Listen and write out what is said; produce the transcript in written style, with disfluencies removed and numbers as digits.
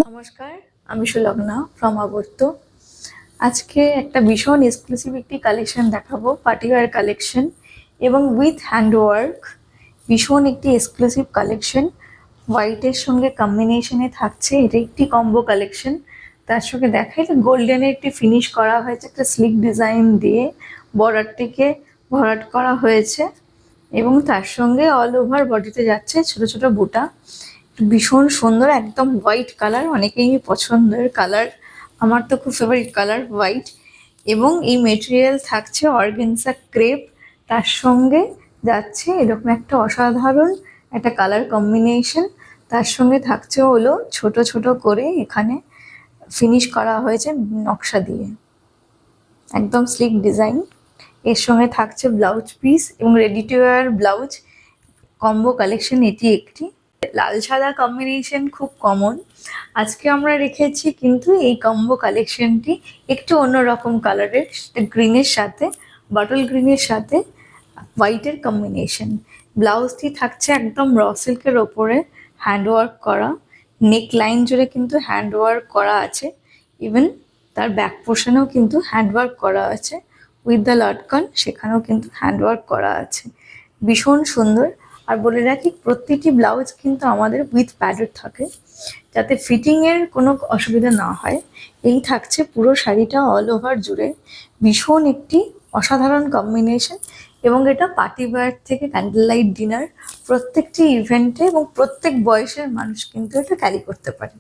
নমস্কার, আমি সুলগ্না ফ্রম আবর্ত। আজকে একটা ভীষণ এক্সক্লুসিভ একটি কালেকশন দেখাবো, পার্টিওয়ার কালেকশন এবং উইথ হ্যান্ডওয়ার্ক। ভীষণ একটি এক্সক্লুসিভ কালেকশন, হোয়াইটের সঙ্গে কম্বিনেশনে থাকছে। এটা একটি কম্বো কালেকশন। তার সঙ্গে দেখাই যে গোল্ডেনের একটি ফিনিশ করা হয়েছে, একটা স্লিক ডিজাইন দিয়ে বর্ডারটিকে ভরাট করা হয়েছে এবং তার সঙ্গে অল ওভার বডিতে যাচ্ছে ছোট ছোট বুটা। ভীষণ সুন্দর, একদম হোয়াইট কালার, অনেকেই পছন্দের কালার। আমার তো খুব ফেভারিট কালার হোয়াইট। এবং এই মেটেরিয়াল থাকছে অর্গানজা ক্রেপ, তার সঙ্গে যাচ্ছে এরকম একটা অসাধারণ একটা কালার কম্বিনেশন। তার সঙ্গে থাকছে হলো ছোট ছোট করে এখানে ফিনিশ করা হয়েছে নকশা দিয়ে, একদম স্লিক ডিজাইন। এর সঙ্গে থাকছে ব্লাউজ পিস এবং ready to wire blouse. Combo collection এটি একটি। লাল সাদা কম্বিনেশন খুব কমন, আজকে আমরা রেখেছি কিন্তু এই কম্বো কালেকশনটি একটু অন্যরকম কালারের, গ্রিনের সাথে, বটল গ্রিনের সাথে হোয়াইটের কম্বিনেশন। ব্লাউজটি থাকছে একদম র সিল্কের ওপরে হ্যান্ডওয়ার্ক করা, নেক লাইন জুড়ে কিন্তু হ্যান্ডওয়ার্ক করা আছে। ইভেন তার ব্যাক পোর্শনেও কিন্তু হ্যান্ডওয়ার্ক করা আছে, উইথ দ্য লটকন সেখানেও কিন্তু হ্যান্ডওয়ার্ক করা আছে। ভীষণ সুন্দর। আর বলে রাখি, প্রতিটি ব্লাউজ কিন্তু আমাদের উইথ প্যাডেড থাকে, যাতে ফিটিংয়ের কোনো অসুবিধা না হয়। এই থাকছে পুরো শাড়িটা অল ওভার জুড়ে। ভীষণ একটি অসাধারণ কম্বিনেশন এবং এটা পার্টি ওয়্যার থেকে ক্যান্ডেল লাইট ডিনার, প্রত্যেকটি ইভেন্টে এবং প্রত্যেক বয়সের মানুষ কিন্তু এটা ক্যারি করতে পারে।